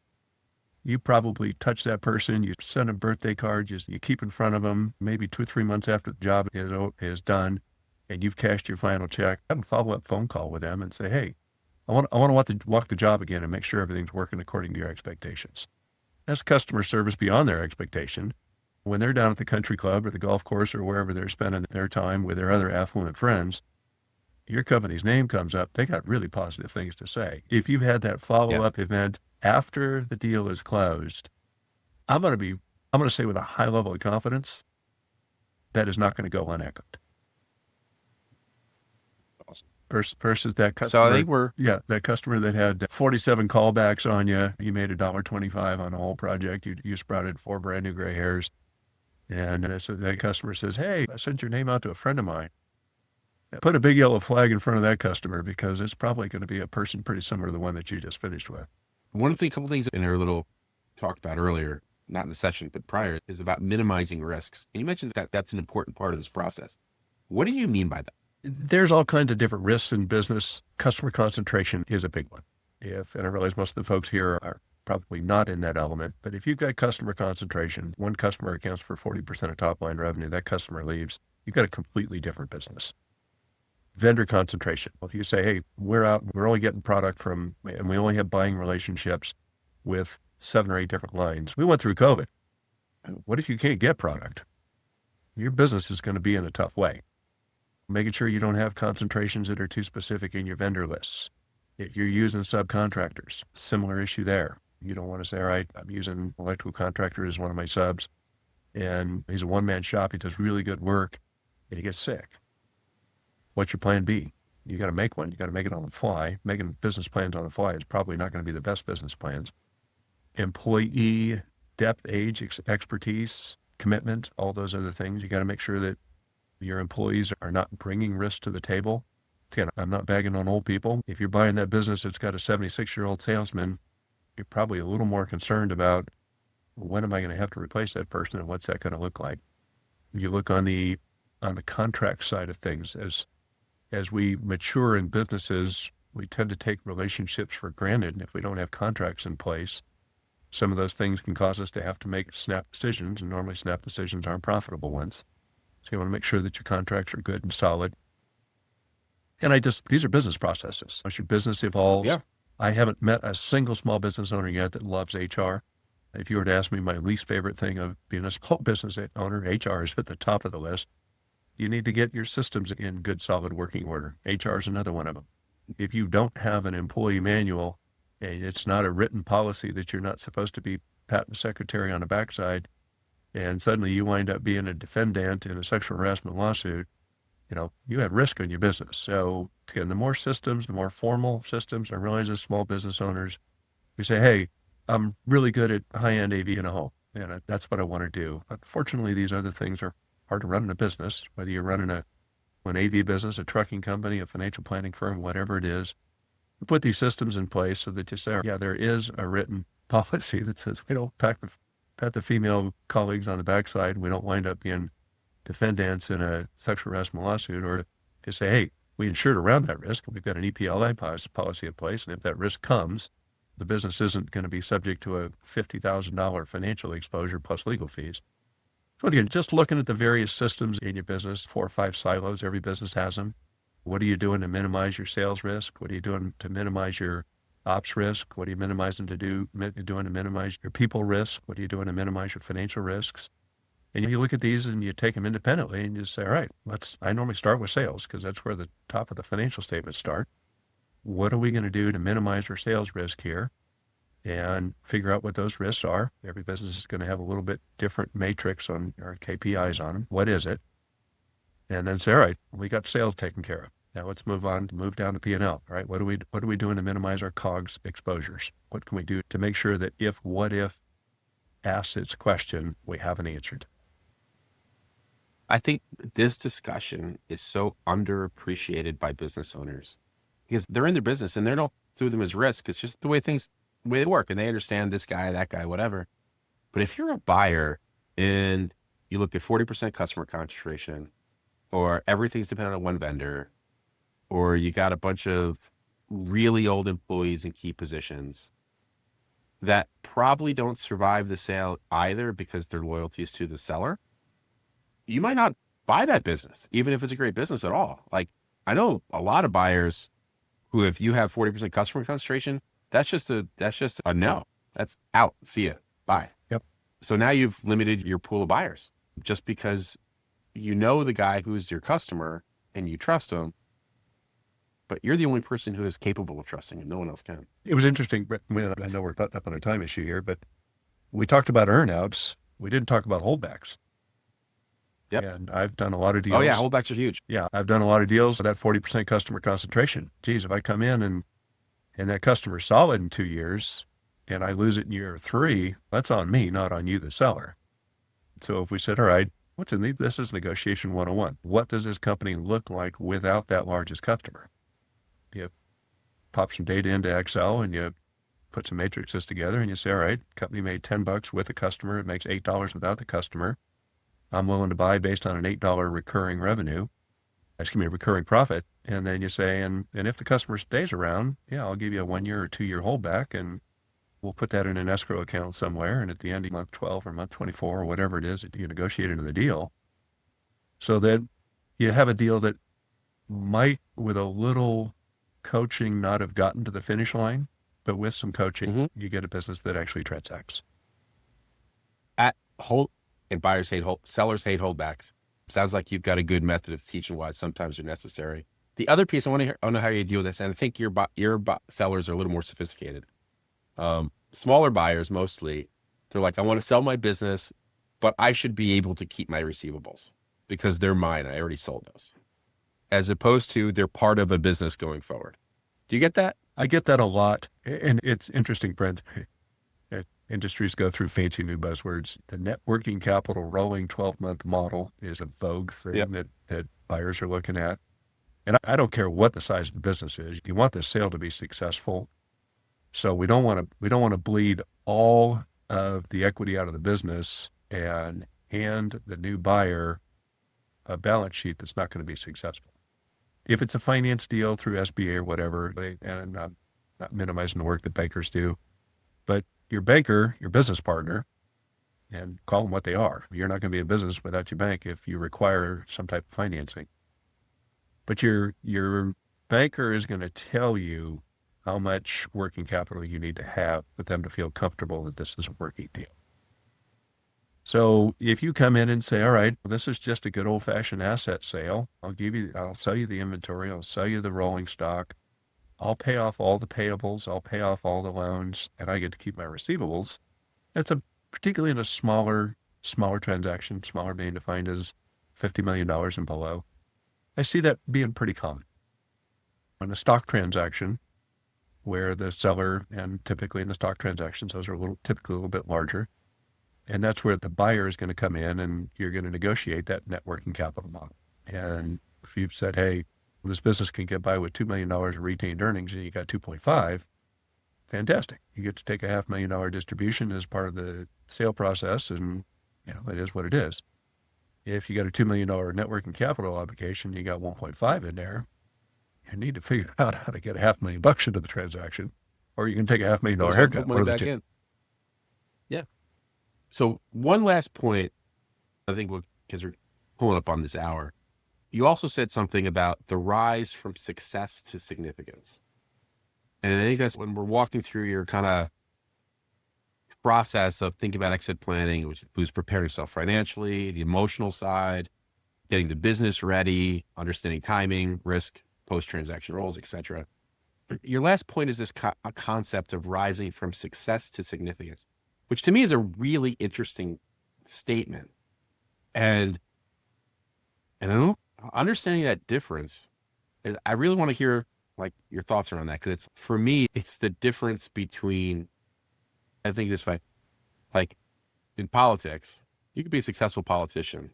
You probably touch that person, you send them birthday cards, you keep in front of them, maybe 2 or 3 months after the job is done and you've cashed your final check, have a follow-up phone call with them and say, hey, I want to walk the job again and make sure everything's working according to your expectations. That's customer service beyond their expectation. When they're down at the country club or the golf course or wherever they're spending their time with their other affluent friends, your company's name comes up, they got really positive things to say. If you've had that follow-up event after the deal is closed, I'm going to say with a high level of confidence, that is not going to go unechoed. Awesome. Versus that customer. So they were, that customer that had 47 callbacks on you. You made $1.25 on the whole project. You sprouted 4 brand new gray hairs. And so that customer says, hey, I sent your name out to a friend of mine. Put a big yellow flag in front of that customer because it's probably going to be a person pretty similar to the one that you just finished with. couple things in our little talked about earlier, not in the session, but prior, is about minimizing risks. And you mentioned that that's an important part of this process. What do you mean by that? There's all kinds of different risks in business. Customer concentration is a big one. And I realize most of the folks here are probably not in that element, but if you've got customer concentration, one customer accounts for 40% of top line revenue, that customer leaves, you've got a completely different business. Vendor concentration. Well, if you say, hey, we're only getting product from, and we only have buying relationships with 7 or 8 different lines. We went through COVID. What if you can't get product? Your business is going to be in a tough way. Making sure you don't have concentrations that are too specific in your vendor lists. If you're using subcontractors, similar issue there. You don't want to say, all right, I'm using electrical contractor as one of my subs, and he's a one-man shop. He does really good work, and he gets sick. What's your plan B? You got to make one. You got to make it on the fly. Making business plans on the fly is probably not going to be the best business plans. Employee depth, age, expertise, commitment, all those other things. You got to make sure that your employees are not bringing risk to the table. Again, I'm not bagging on old people. If you're buying that business that's got a 76-year-old salesman, you're probably a little more concerned about when am I going to have to replace that person and what's that going to look like. You look on the contract side of things. As we mature in businesses, we tend to take relationships for granted. And if we don't have contracts in place, some of those things can cause us to have to make snap decisions, and normally snap decisions aren't profitable ones. So you want to make sure that your contracts are good and solid. And these are business processes. As your business evolves, I haven't met a single small business owner yet that loves HR. If you were to ask me my least favorite thing of being a small business owner, HR is at the top of the list. You need to get your systems in good, solid working order. HR is another one of them. If you don't have an employee manual, and it's not a written policy that you're not supposed to be patting the secretary on the backside, and suddenly you wind up being a defendant in a sexual harassment lawsuit, you have risk in your business. So again, the more systems, the more formal systems, I realize as small business owners, we say, hey, I'm really good at high-end AV in a home, and that's what I want to do. Unfortunately, these other things are hard to run in a business, whether you're running an AV business, a trucking company, a financial planning firm, whatever it is. We put these systems in place so that you say, there is a written policy that says we don't pat the female colleagues on the backside. We don't wind up being defendants in a sexual harassment lawsuit, or to say, hey, we insured around that risk. We've got an EPLI policy in place. And if that risk comes, the business isn't going to be subject to a $50,000 financial exposure plus legal fees. So again, just looking at the various systems in your business, 4 or 5 silos, every business has them. What are you doing to minimize your sales risk? What are you doing to minimize your ops risk? What are you doing to minimize your people risk? What are you doing to minimize your financial risks? And you look at these and you take them independently and you say, all right, I normally start with sales because that's where the top of the financial statements start. What are we going to do to minimize our sales risk here? And figure out what those risks are. Every business is going to have a little bit different matrix on our KPIs on them. What is it? And then say, all right, we got sales taken care of. Now let's move down to P&L, all right? What are we doing to minimize our COGS exposures? What can we do to make sure that what if asks its question, we have an answer to? I think this discussion is so underappreciated by business owners because they're in their business and they don't view them as risk. It's just the way they work, and they understand this guy, that guy, whatever. But if you're a buyer and you look at 40% customer concentration, or everything's dependent on one vendor, or you got a bunch of really old employees in key positions that probably don't survive the sale either because their loyalty is to the seller, you might not buy that business, even if it's a great business at all. Like, I know a lot of buyers who, if you have 40% customer concentration, that's just a no. That's out. See ya. Bye. Yep. So now you've limited your pool of buyers just because you know the guy who's your customer and you trust him, but you're the only person who is capable of trusting him. No one else can. It was interesting, but I know we're cutting up on a time issue here, but we talked about earnouts. We didn't talk about holdbacks. Yep. And I've done a lot of deals. Oh yeah, holdbacks are huge. Yeah, I've done a lot of deals with that 40% customer concentration. Geez, if I come in and that customer's solid in 2 years and I lose it in year 3, that's on me, not on you, the seller. So if we said, all right, this is negotiation 101. What does this company look like without that largest customer? You pop some data into Excel and you put some matrices together and you say, all right, company made $10 with the customer. It makes $8 without the customer. I'm willing to buy based on an $8 recurring recurring profit. And then you say, and if the customer stays around, yeah, I'll give you a 1 year or 2 year holdback, and we'll put that in an escrow account somewhere. And at the end of month 12 or month 24 or whatever it is that you negotiate into the deal, so that you have a deal that might, with a little coaching, not have gotten to the finish line, but with some coaching, you get a business that actually transacts. And sellers hate holdbacks. Sounds like you've got a good method of teaching why sometimes they're necessary. The other piece I want to know how you deal with this, and I think your sellers are a little more sophisticated. Smaller buyers mostly, they're like, I want to sell my business, but I should be able to keep my receivables because they're mine. I already sold those. As opposed to they're part of a business going forward. Do you get that? I get that a lot. And it's interesting, Brent. Industries go through fancy new buzzwords. The net working capital rolling 12-month model is a vogue thing that buyers are looking at. And I don't care what the size of the business is. You want the sale to be successful. So we don't want to bleed all of the equity out of the business and hand the new buyer a balance sheet that's not going to be successful. If it's a finance deal through SBA or whatever, and I'm not minimizing the work that bankers do, but your banker, your business partner, and call them what they are. You're not going to be a business without your bank if you require some type of financing. But your banker is going to tell you how much working capital you need to have for them to feel comfortable that this is a working deal. So if you come in and say, all right, this is just a good old-fashioned asset sale, I'll sell you the inventory, I'll sell you the rolling stock, I'll pay off all the payables, I'll pay off all the loans, and I get to keep my receivables. That's particularly in a smaller transaction, smaller being defined as $50 million and below. I see that being pretty common. On a stock transaction, where the seller, and typically in the stock transactions, those are typically a little bit larger. And that's where the buyer is going to come in and you're going to negotiate that net working capital model. And if you've said, hey, this business can get by with $2 million of retained earnings and you got 2.5, fantastic. You get to take a $500,000 distribution as part of the sale process, and it is what it is. If you got a $2 million net working capital obligation, you got 1.5 in there, you need to figure out how to get $500,000 into the transaction, or you can take a $500,000 haircut. Put money back in. Yeah. So one last point, I think because we're pulling up on this hour, you also said something about the rise from success to significance. And I think that's when we're walking through your kind of process of thinking about exit planning, which includes preparing yourself financially, the emotional side, getting the business ready, understanding timing, risk, post-transaction roles, etc. Your last point is this concept of rising from success to significance, which to me is a really interesting statement. And I don't know, understanding that difference, And I really want to hear like your thoughts around that, because it's, for me, it's the difference between, I think this way, like in politics, you could be a successful politician,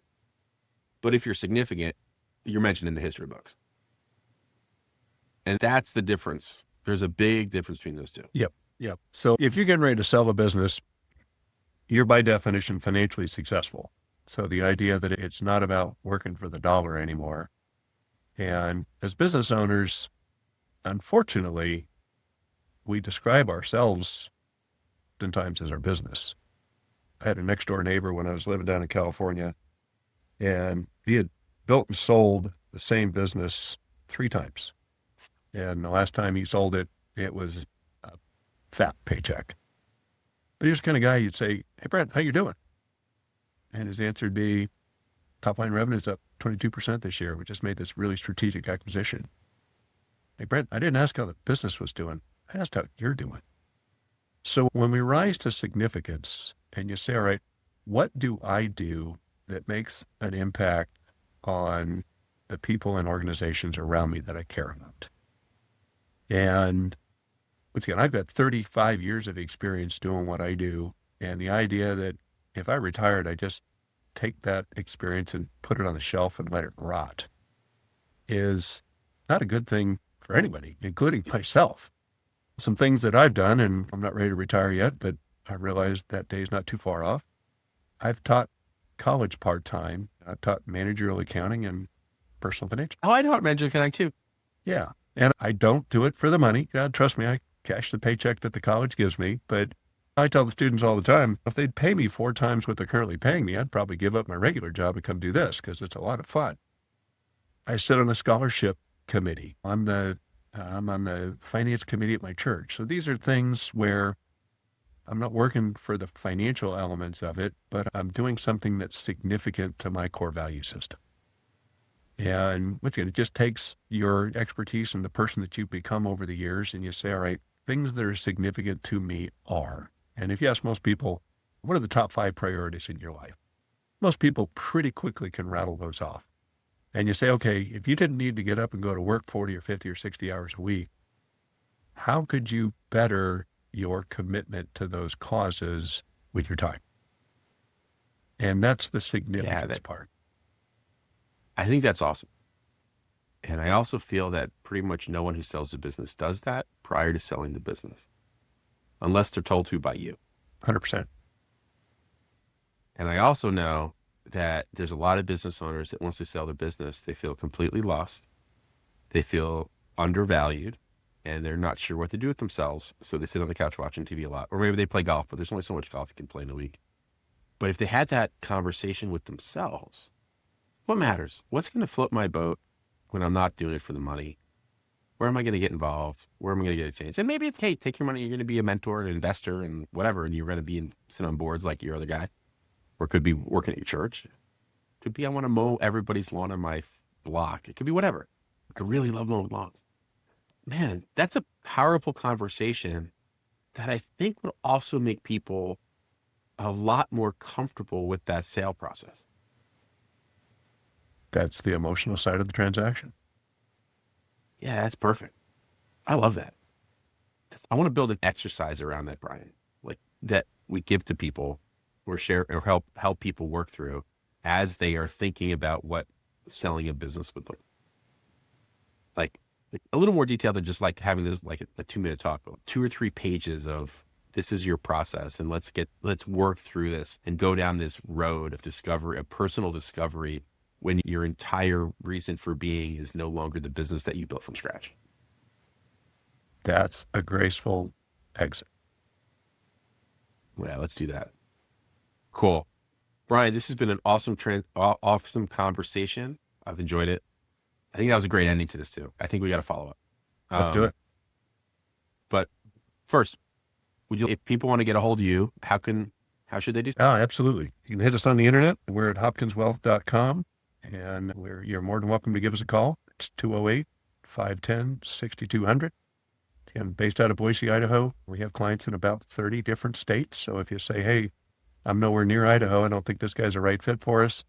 but if you're significant, you're mentioned in the history books. And that's the difference. There's a big difference between those two. Yep. Yep. So if you're getting ready to sell a business, you're by definition financially successful. So the idea that it's not about working for the dollar anymore. And as business owners, unfortunately, we describe ourselves oftentimes as our business. I had a next door neighbor when I was living down in California, and he had built and sold the same business 3 times. And the last time he sold it, it was a fat paycheck. But he was the kind of guy you'd say, "Hey, Brent, how you doing?" And his answer would be, "Top line revenue is up 22% this year. We just made this really strategic acquisition." "Hey, Brent, I didn't ask how the business was doing. I asked how you're doing." So when we rise to significance and you say, all right, what do I do that makes an impact on the people and organizations around me that I care about? And once again, I've got 35 years of experience doing what I do. And the idea that if I retired, I just take that experience and put it on the shelf and let it rot is not a good thing for anybody, including myself. Some things that I've done, and I'm not ready to retire yet, but I realized that day is not too far off. I've taught college part-time. I've taught managerial accounting and personal finance. Oh, I know what Management Connect too. Yeah. And I don't do it for the money. God, trust me, I cash the paycheck that the college gives me. But I tell the students all the time, if they'd pay me 4 times what they're currently paying me, I'd probably give up my regular job and come do this because it's a lot of fun. I sit on a scholarship committee. I'm on the finance committee at my church. So these are things where I'm not working for the financial elements of it, but I'm doing something that's significant to my core value system. And once again, it just takes your expertise and the person that you've become over the years, and you say, all right, things that are significant to me are. And if you ask most people, what are the top 5 priorities in your life? Most people pretty quickly can rattle those off. And you say, okay, if you didn't need to get up and go to work 40 or 50 or 60 hours a week, how could you better your commitment to those causes with your time? And that's the significance part. I think that's awesome. And I also feel that pretty much no one who sells a business does that prior to selling the business, unless they're told to by you. 100%. And I also know that there's a lot of business owners that once they sell their business, they feel completely lost. They feel undervalued, and they're not sure what to do with themselves. So they sit on the couch watching TV a lot, or maybe they play golf, but there's only so much golf you can play in a week. But if they had that conversation with themselves, what matters? What's going to float my boat when I'm not doing it for the money? Where am I going to get involved? Where am I going to get a change? And maybe it's, hey, take your money. You're going to be a mentor, an investor, and whatever. And you're going to be sit on boards like your other guy, or it could be working at your church. It could be I want to mow everybody's lawn on my block. It could be whatever. I really love mowing lawns. Man, that's a powerful conversation that I think would also make people a lot more comfortable with that sale process. That's the emotional side of the transaction. Yeah, that's perfect. I love that. I want to build an exercise around that, Bryan, like that we give to people or share or help people work through as they are thinking about what selling a business would look like a little more detail than just like having this like a 2-minute talk, but 2 or 3 pages of this is your process, and let's work through this and go down this road of discovery, a personal discovery, when your entire reason for being is no longer the business that you built from scratch. That's a graceful exit. Yeah, let's do that. Cool. Bryan, this has been an awesome conversation. I've enjoyed it. I think that was a great ending to this too. I think we got to follow up. Let's do it. But first, if people want to get a hold of you, how should they do so? Oh, absolutely. You can hit us on the internet. We're at hopkinswealth.com, and you're more than welcome to give us a call. It's 208-510-6200. I'm based out of Boise, Idaho. We have clients in about 30 different states. So if you say, hey, I'm nowhere near Idaho, I don't think this guy's a right fit for us,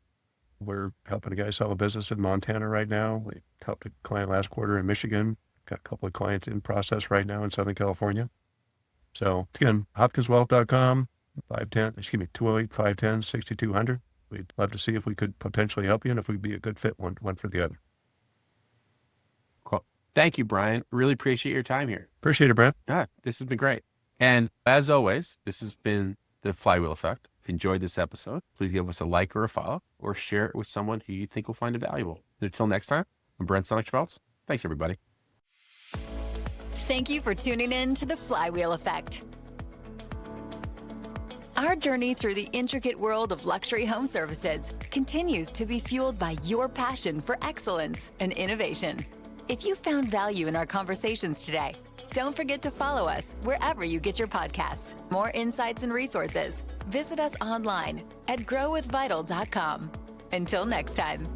We're helping a guy sell a business in Montana right now. We helped a client last quarter in Michigan. Got a couple of clients in process right now in Southern California. So again, hopkinswealth.com, 208-510-6200. We'd love to see if we could potentially help you and if we'd be a good fit one for the other. Cool. Thank you, Bryan. Really appreciate your time here. Appreciate it, Brent. This has been great. And as always, this has been the Flywheel Effect. If you enjoyed this episode, please give us a like or a follow, or share it with someone who you think will find it valuable. Until next time, I'm Brent Sonnek-Schmelz. Thanks, everybody. Thank you for tuning in to the Flywheel Effect. Our journey through the intricate world of luxury home services continues to be fueled by your passion for excellence and innovation. If you found value in our conversations today, don't forget to follow us wherever you get your podcasts. More insights and resources. Visit us online at growwithvital.com. Until next time.